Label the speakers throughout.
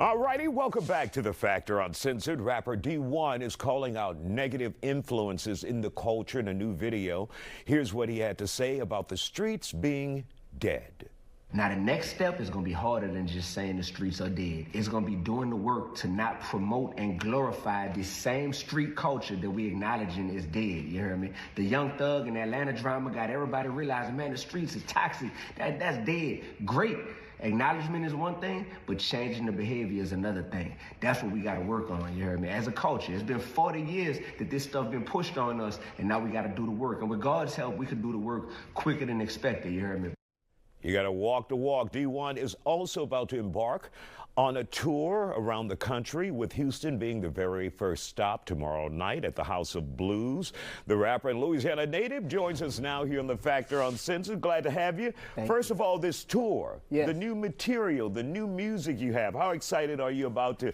Speaker 1: All righty, welcome back to The Factor Uncensored. Rapper Dee-1 is calling out negative influences in the culture in a new video. Here's what he had to say about the streets being dead.
Speaker 2: Now, the next step is going to be harder than just saying the streets are dead. It's going to be doing the work to not promote and glorify this same street culture that we acknowledging is dead, you hear me? The Young Thug and the Atlanta drama got everybody realizing, man, the streets is toxic. That's dead. Great. Acknowledgement is one thing, but changing the behavior is another thing. That's what we got to work on, you heard me? As a culture, it's been 40 years that this stuff been pushed on us, and now we got to do the work. And with God's help, we can do the work quicker than expected, you heard me?
Speaker 1: You got to walk the walk. Dee-1 is also about to embark on a tour around the country, with Houston being the very first stop tomorrow night at the House of Blues. The rapper and Louisiana native joins us now here on The Factor Uncensored. Glad to have you. First of all, this tour, the new material, the new music you have, how excited are you about to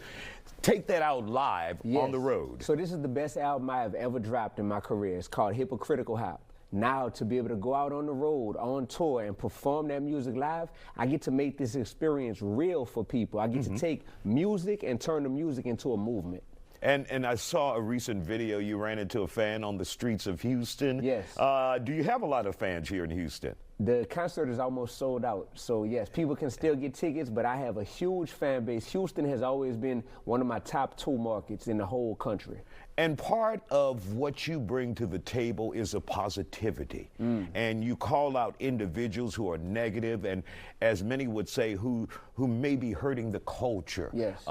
Speaker 1: take that out live on the road?
Speaker 3: So this is the best album I have ever dropped in my career. It's called Hypocritical Hop. Now, to be able to go out on the road, on tour, and perform that music live, I get to make this experience real for people. I get to take music and turn the music into a movement.
Speaker 1: And I saw a recent video, you ran into a fan on the streets of Houston.
Speaker 3: Yes.
Speaker 1: Do you have a lot of fans here in Houston?
Speaker 3: The concert is almost sold out. So yes, people can still get tickets, but I have a huge fan base. Houston has always been one of my top 2 markets in the whole country.
Speaker 1: And part of what you bring to the table is a positivity. And you call out individuals who are negative and, as many would say, who may be hurting the culture.
Speaker 3: Yes.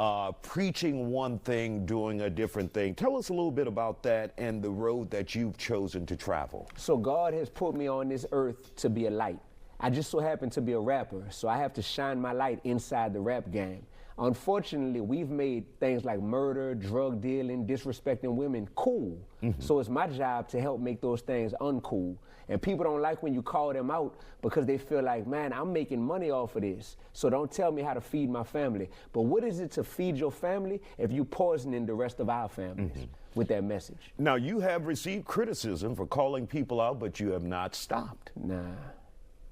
Speaker 1: Preaching one thing, doing a different thing. Tell us a little bit about that and the road that you've chosen to travel.
Speaker 3: So God has put me on this earth to be a light. I just so happen to be a rapper, so I have to shine my light inside the rap game. Unfortunately, we've made things like murder, drug dealing, disrespecting women cool. So it's my job to help make those things uncool. And people don't like when you call them out because they feel like, man, I'm making money off of this, so don't tell me how to feed my family. But what is it to feed your family if you poisoning the rest of our families with that message? Now,
Speaker 1: you have received criticism for calling people out, but you have not stopped.
Speaker 3: Nah.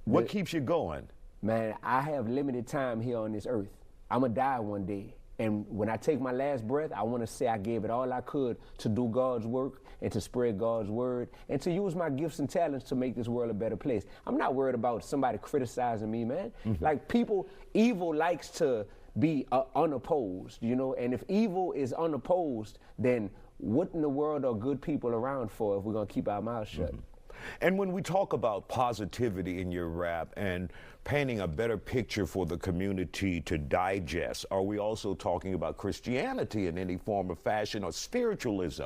Speaker 1: What keeps you going?
Speaker 3: Man, I have limited time here on this earth. I'm gonna die one day. And when I take my last breath, I wanna say I gave it all I could to do God's work and to spread God's word and to use my gifts and talents to make this world a better place. I'm not worried about somebody criticizing me, man. Like evil likes to be unopposed, you know? And if evil is unopposed, then what in the world are good people around for if we're gonna keep our mouths shut?
Speaker 1: And when we talk about positivity in your rap and painting a better picture for the community to digest, are we also talking about Christianity in any form of fashion or spiritualism?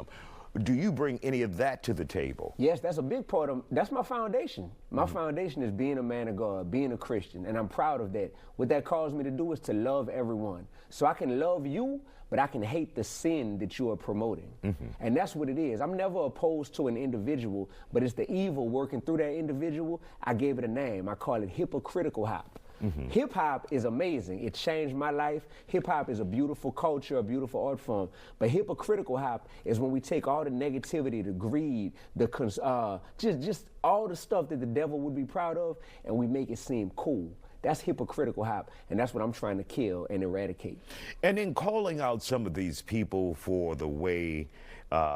Speaker 1: Do you bring any of that to the table?
Speaker 3: Yes, that's a big part of, that's my foundation. My foundation is being a man of God, being a Christian, and I'm proud of that. What that calls me to do is to love everyone. So I can love you, but I can hate the sin that you are promoting. And that's what it is. I'm never opposed to an individual, but it's the evil working through that individual. I gave it a name. I call it hypocritical hop. Hip hop is amazing. It changed my life. Hip hop is a beautiful culture, a beautiful art form. But hypocritical hop is when we take all the negativity, the greed, the just all the stuff that the devil would be proud of, and we make it seem cool. That's hypocritical hop, and that's what I'm trying to kill and eradicate.
Speaker 1: And in calling out some of these people for the way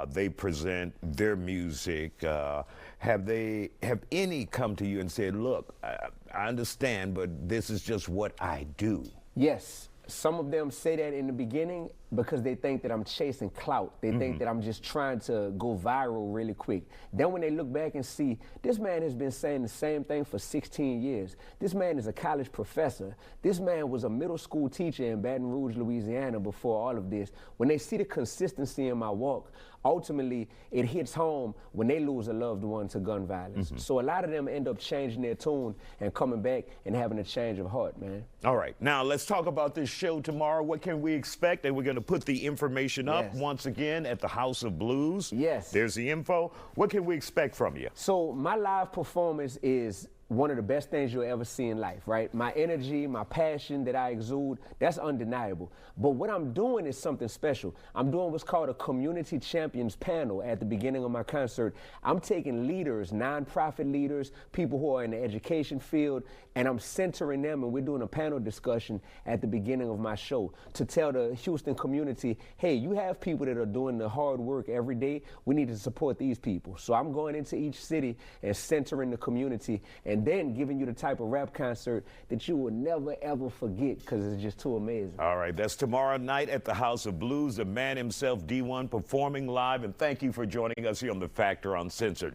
Speaker 1: they present their music, have any come to you and said, look, I understand, but this is just what I do?
Speaker 3: Yes. Some of them say that in the beginning because they think that I'm chasing clout. They think that I'm just trying to go viral really quick. Then when they look back and see, this man has been saying the same thing for 16 years. This man is a college professor. This man was a middle school teacher in Baton Rouge, Louisiana before all of this. When they see the consistency in my walk, ultimately it hits home when they lose a loved one to gun violence. So a lot of them end up changing their tune and coming back and having a change of heart, man.
Speaker 1: All right, now let's talk about this show tomorrow. What can we expect? And we're going to put the information up once again at the House of Blues.
Speaker 3: Yes.
Speaker 1: There's the info. What can we expect from you?
Speaker 3: So my live performance is one of the best things you'll ever see in life, right? My energy, my passion that I exude, that's undeniable. But what I'm doing is something special. I'm doing what's called a community champions panel at the beginning of my concert. I'm taking leaders, nonprofit leaders, people who are in the education field, and I'm centering them, and we're doing a panel discussion at the beginning of my show to tell the Houston community, hey, you have people that are doing the hard work every day. We need to support these people. So I'm going into each city and centering the community, and then giving you the type of rap concert that you will never, ever forget because it's just too amazing.
Speaker 1: All right, that's tomorrow night at the House of Blues, the man himself, Dee-1, performing live. And thank you for joining us here on The Factor Uncensored.